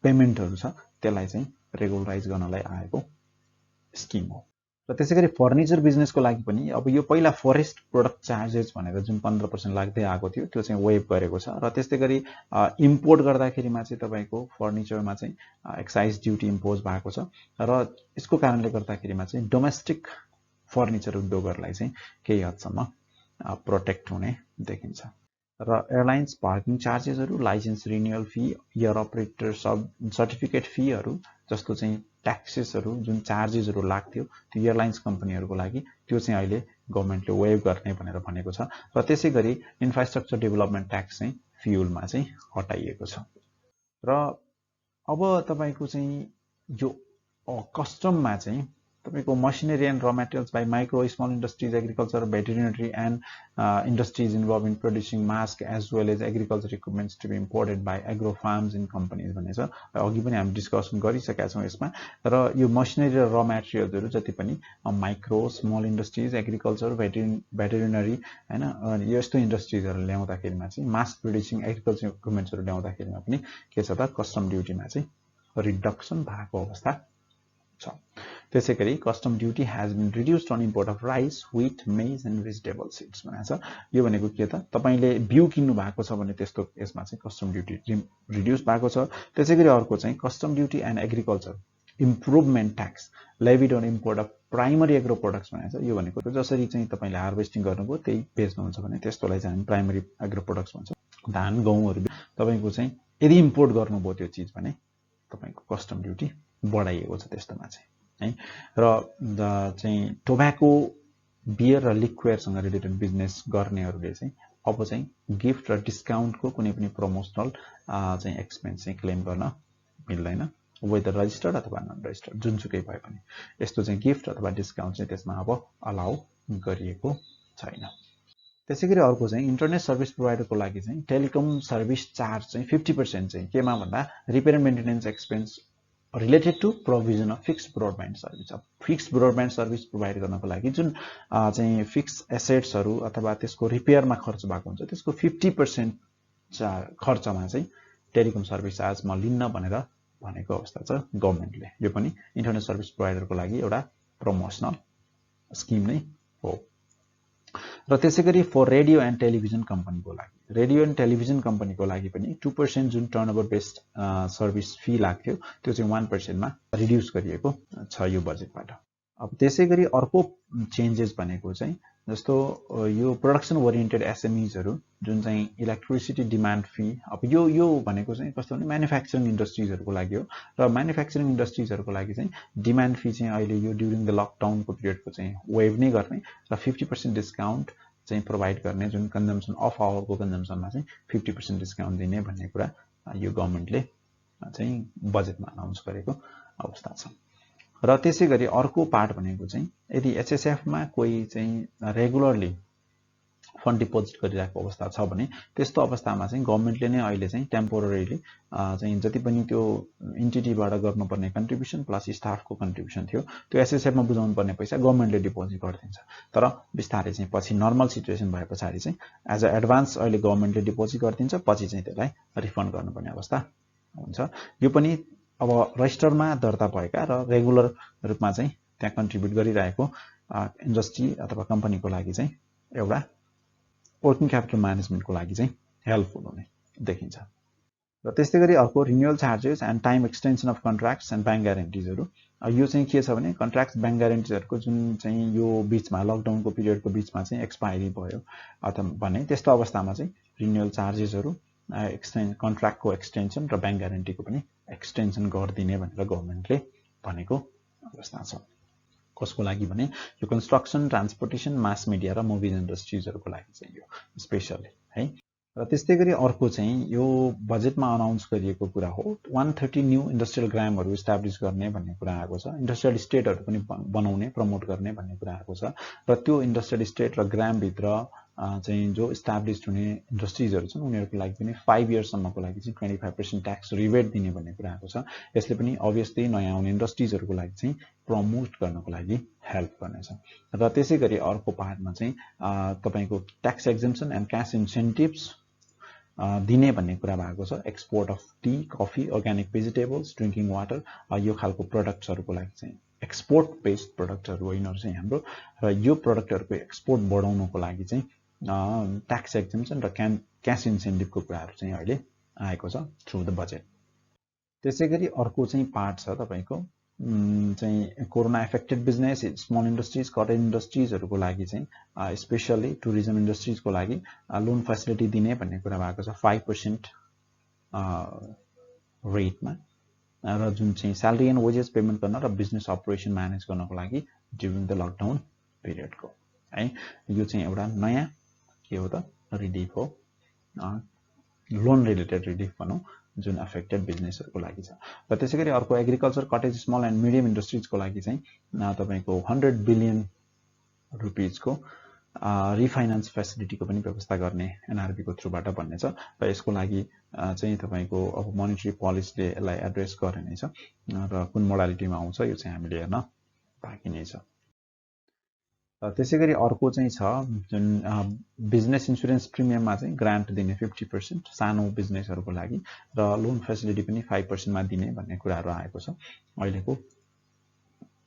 पेमेन्टहरु छ त्यसलाई चाहिँ रेगुलराइज गर्नलाई आएको स्किम हो। र त्यसैगरी फर्निचर बिजनेसको लागि पनि अब यो पहिला फरेस्ट प्रोडक्ट चार्जेस भनेर जुन 15% लाग्दै आएको थियो त्यो चाहिँ वेभ गरेको छ। र त्यस्तै गरी इम्पोर्ट गर्दाखेरिमा चाहिँ तपाईँको फर्निचरमा चाहिँ एक्साइज ड्युटी इम्पोज भएको छ र यसको कारणले गर्दाखेरिमा चाहिँ डोमेस्टिक फर्निचर उद्योगहरूलाई चाहिँ केही हदसम्म प्रोटेक्ट हुने देखिन्छ। र एयरलाइन्स पार्किङ चार्जेसहरू, licence renewal fee, air operator certificate फीहरू जस्तो चाहिँ ट्याक्सेसहरू जुन चार्जेसहरू लाग्थ्यो त्यो एयरलाइन्स कम्पनीहरूको लागि त्यो चाहिँ अहिले गभर्मेन्टले वेभ गर्ने भनेर भनेको छ। र त्यसै गरी इन्फ्रास्ट्रक्चर डेभलपमेन्ट ट्याक्स चाहिँ फ्युलमा चाहिँ हटाइएको छ। र अब तपाईँको चाहिँ यो कस्टममा चाहिँ तपाईँको machinery and raw materials by micro small industries, agriculture, veterinary and industries involve in producing mask as well as agriculture equipments to be imported by agro farms in companies भन्ने छ। अघि पनि हामी डिस्कसन गरिसकेका छौँ यसमा। र यो मसिनरी र र मेटेरियल्सहरू जति पनि micro small industries, agriculture, veterinary होइन यस्तो इन्डस्ट्रिजहरू ल्याउँदाखेरिमा चाहिँ मास्क प्रड्युसिङ एग्रिकल्चर इक्विपमेन्ट्सहरू ल्याउँदाखेरिमा पनि के छ त कस्टम ड्युटीमा चाहिँ रिडक्सन भएको अवस्था छ। त्यसै गरी custom duty has been reduced on import of rice, wheat, maize and vegetable seeds भनेको छ। यो भनेको के त तपाईँले बिउ किन्नु भएको छ भने त्यस्तो यसमा चाहिँ कस्टम ड्युटी रिड्युस भएको छ। त्यसै गरी अर्को चाहिँ custom duty and agriculture improvement tax levied on import of primary agro products भनेको छ। यो भनेको जसरी चाहिँ तपाईँले हार्भेस्टिङ गर्नुभयो त्यही बेच्नुहुन्छ भने त्यस्तोलाई चाहिँ हामी प्राइमरी एग्रो प्रोडक्ट्स भन्छौँ। धान, गहुँहरू तपाईँको चाहिँ यदि इम्पोर्ट गर्नुभयो त्यो चिज भने तपाईँको कस्टम ड्युटी बढाइएको छ त्यस्तोमा चाहिँ है। र चाहिँ टोब्याको, बियर र लिक्वेयरसँग रिलेटेड बिजनेस गर्नेहरूले चाहिँ अब चाहिँ गिफ्ट र डिस्काउन्टको कुनै पनि प्रमोसनल चाहिँ एक्सपेन्स चाहिँ क्लेम गर्न मिल्दैन, वेदर रजिस्टर्ड अथवा नन रजिस्टर्ड जुनसुकै भए पनि। यस्तो चाहिँ गिफ्ट अथवा डिस्काउन्ट चाहिँ त्यसमा अब अलाउ गरिएको छैन। त्यसै गरी अर्को चाहिँ इन्टरनेट सर्भिस प्रोभाइडरको लागि चाहिँ टेलिकम सर्भिस चार्ज चाहिँ 50% चाहिँ केमा भन्दा repair and maintenance expense related to provision of fix broadband service. अब फिक्स ब्रोडब्यान्ड सर्भिस प्रोभाइड गर्नको लागि जुन चाहिँ फिक्स एसेट्सहरू अथवा त्यसको रिपेयरमा खर्च भएको हुन्छ त्यसको 50% खर्चमा चाहिँ टेलिकम सर्भिस चार्ज म लिन्न भनेर भनेको अवस्था छ गभर्मेन्टले। यो पनि इन्टरनेट सर्भिस प्रोभाइडरको लागि एउटा प्रमोसनल स्किम नै हो। र त्यसै गरी फर रेडियो एन्ड टेलिभिजन कम्पनीको लागि, रेडियो एन्ड टेलिभिजन कम्पनीको लागि पनि 2% जुन टर्नओभर बेस्ड सर्भिस फी लाग्थ्यो त्यो चाहिँ 1% मा रिड्युस गरिएको छ यो बजेटबाट। अब त्यसै गरी अर्को चेन्जेस भनेको चाहिँ जस्तो यो प्रोडक्सन ओरिएन्टेड एसएमइजहरू जुन चाहिँ इलेक्ट्रिसिटी डिमान्ड फी, अब यो भनेको चाहिँ कस्तो भने म्यानुफ्याक्चरिङ इन्डस्ट्रिजहरूको लागि हो। र म्यानुफ्याक्चरिङ इन्डस्ट्रिजहरूको लागि चाहिँ डिमान्ड फी चाहिँ अहिले यो ड्युरिङ द लकडाउनको पिरियडको चाहिँ वेभ नै गर्ने र 50% डिस्काउन्ट चाहिँ प्रोभाइड गर्ने, जुन कन्जम्सन अफ आवरको कन्जम्सनमा चाहिँ 50% डिस्काउन्ट दिने भन्ने कुरा यो गभर्मेन्टले चाहिँ बजेटमा अनाउन्स गरेको अवस्था छ। र त्यसै गरी अर्को पार्ट भनेको चाहिँ यदि एचएसएफमा कोही चाहिँ रेगुलरली फन्ड डिपोजिट गरिरहेको अवस्था छ भने त्यस्तो अवस्थामा चाहिँ गभर्मेन्टले नै अहिले चाहिँ टेम्पोररीली चाहिँ जति पनि त्यो इन्टिटीबाट गर्नुपर्ने कन्ट्रिब्युसन प्लस स्टाफको कन्ट्रिब्युसन थियो त्यो एसएसएफमा बुझाउनु पर्ने पैसा गभर्मेन्टले डिपोजिट गरिदिन्छ। तर बिस्तारै चाहिँ पछि नर्मल सिचुएसन भए पछाडि चाहिँ एज अ एडभान्स अहिले गभर्मेन्टले डिपोजिट गरिदिन्छ, पछि चाहिँ त्यसलाई रिफन्ड गर्नुपर्ने अवस्था हुन्छ। यो पनि अब रजिस्टरमा दर्ता भएका र रेगुलर रूपमा चाहिँ त्यहाँ कन्ट्रिब्युट गरिरहेको इन्डस्ट्री अथवा कम्पनीको लागि चाहिँ एउटा वर्किङ क्यापिटल म्यानेजमेन्टको लागि चाहिँ हेल्पफुल हुने देखिन्छ। र त्यस्तै गरी अर्को renewal charges and time extension of contracts and bank ग्यारेन्टिजहरू। यो चाहिँ के छ भने कन्ट्र्याक्ट्स ब्याङ्क ग्यारेन्टिजहरूको जुन चाहिँ यो बिचमा लकडाउनको पिरियडको बिचमा चाहिँ एक्सपायरी भयो अथवा भने त्यस्तो अवस्थामा चाहिँ रिन्युअल चार्जेसहरू, कन्ट्र्याक्टको एक्सटेन्सन र ब्याङ्क ग्यारेन्टीको पनि एक्सटेन्सन गरिदिने भनेर गभर्मेन्टले भनेको अवस्था छ। कसको लागि भने यो कन्स्ट्रक्सन, ट्रान्सपोर्टेसन, मास मिडिया र मुभिज इन्डस्ट्रिजहरूको लागि चाहिँ यो स्पेसली है। र त्यस्तै गरी अर्को चाहिँ यो बजेटमा अनाउन्स गरिएको कुरा हो 130 न्यू इन्डस्ट्रियल ग्रामहरू इस्टाब्लिस गर्ने भन्ने कुरा आएको छ। इन्डस्ट्रियल स्टेटहरू पनि बनाउने, प्रमोट गर्ने भन्ने कुरा आएको छ। र त्यो इन्डस्ट्रियल स्टेट र ग्रामभित्र चाहिँ जो इस्टाब्लिस्ड हुने इन्डस्ट्रिजहरू छन् उनीहरूको लागि पनि 5 इयर्ससम्मको लागि चाहिँ 25% ट्याक्स रिबेट दिने भन्ने कुरा आएको छ। यसले पनि अभियसली नयाँ आउने इन्डस्ट्रिजहरूको लागि चाहिँ प्रमोट गर्नको लागि हेल्प गर्नेछ। र त्यसै गरी अर्को पार्टमा चाहिँ तपाईँको ट्याक्स एक्जम्सन एन्ड क्यास इन्सेन्टिभ्स दिने भन्ने कुरा भएको छ। Export of T, coffee, organic vegetables, drinking water, यो खालको प्रोडक्ट्सहरूको लागि चाहिँ एक्सपोर्ट बेस्ड प्रोडक्ट्सहरू हो यिनीहरू चाहिँ हाम्रो, र यो प्रोडक्टहरूको एक्सपोर्ट बढाउनको लागि चाहिँ ट्याक्स एक्जम्पसन र क्यास इन्सेन्टिभको कुराहरू चाहिँ अहिले आएको छ थ्रु द बजेट। त्यसै गरी अर्को चाहिँ पार्ट छ तपाईँको चाहिँ corona affected business, small industries, cottage इन्डस्ट्रिजहरूको लागि चाहिँ स्पेसली टुरिज्म इन्डस्ट्रिजको लागि लोन फेसिलिटी दिने भन्ने कुरा भएको छ 5% रेटमा, र जुन चाहिँ स्यालेरी एन्ड वेजेस पेमेन्ट गर्न र बिजनेस अपरेसन म्यानेज गर्नको लागि ड्युरिङ द लकडाउन पिरियडको है। यो चाहिँ एउटा नयाँ के हो त रिलिफ हो, लोन रिलेटेड रिलिफ भनौँ, जुन अफेक्टेड बिजनेसहरूको लागि छ। र त्यसै गरी अर्को agriculture, cottage, small and medium इन्डस्ट्रिजको लागि चाहिँ तपाईँको 100 बिलियन रुपिजको रिफाइनान्स फेसिलिटीको पनि व्यवस्था गर्ने एनआरबीको थ्रुबाट भन्ने छ, र यसको लागि चाहिँ तपाईँको अब मोनिटरी पोलिसीले यसलाई एड्रेस गर्ने नै छ, र कुन मोडालिटीमा आउँछ यो चाहिँ हामीले हेर्न बाँकी नै छ। त्यसै गरी अर्को चाहिँ छ जुन बिजनेस इन्सुरेन्स प्रिमियममा चाहिँ ग्रान्ट दिने 50% सानो बिजनेसहरूको लागि, र लोन फेसिलिटी पनि 5%मा दिने भन्ने कुराहरू आएको छ अहिलेको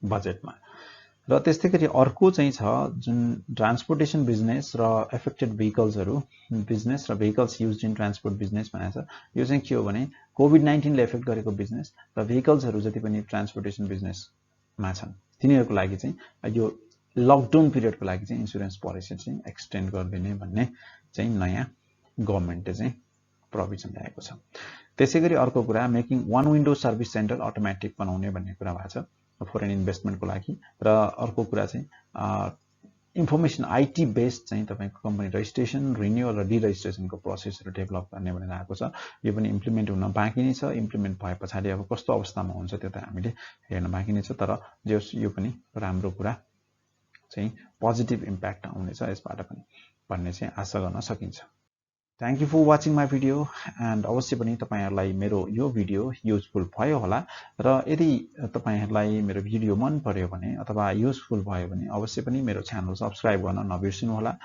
बजेटमा। र त्यस्तै गरी अर्को चाहिँ छ जुन ट्रान्सपोर्टेसन बिजनेस र एफेक्टेड भेहिकल्सहरू, बिजनेस र vehicles use in transport business भनेको छ। यो चाहिँ के हो भने कोभिड-19ले एफेक्ट गरेको बिजनेस र भेहिकल्सहरू जति पनि ट्रान्सपोर्टेसन बिजनेसमा छन् तिनीहरूको लागि चाहिँ यो लकडाउन पिरियडको लागि चाहिँ इन्सुरेन्स पोलिसी चाहिँ एक्सटेन्ड गरिदिने भन्ने चाहिँ नयाँ गभर्मेन्टले चाहिँ प्रोभिजन ल्याएको छ। त्यसै गरी अर्को कुरा making one window service centre automatic बनाउने भन्ने कुरा भएको छ फरेन इन्भेस्टमेन्टको लागि, र अर्को कुरा चाहिँ इन्फर्मेसन आइटी बेस्ड चाहिँ तपाईँको कम्पनी रजिस्ट्रेसन, रिन्युअल र डिरेजिस्ट्रेसनको प्रोसेसहरू डेभलप गर्ने भनेर आएको छ। यो पनि इम्प्लिमेन्ट हुन बाँकी नै छ, इम्प्लिमेन्ट भए पछाडि अब कस्तो अवस्थामा हुन्छ त्यो त हामीले हेर्न बाँकी नै छ, तर यो पनि राम्रो कुरा चाहिँ पोजिटिभ इम्प्याक्ट आउनेछ यसबाट पनि भन्ने चाहिँ आशा गर्न सकिन्छ। Thank you for watching my video, and अवश्य पनि तपाईँहरूलाई मेरो यो भिडियो युजफुल भयो होला, र यदि तपाईँहरूलाई मेरो भिडियो मन पर्यो भने अथवा युजफुल भयो भने अवश्य पनि मेरो च्यानल सब्सक्राइब गर्न नबिर्सिनु होला।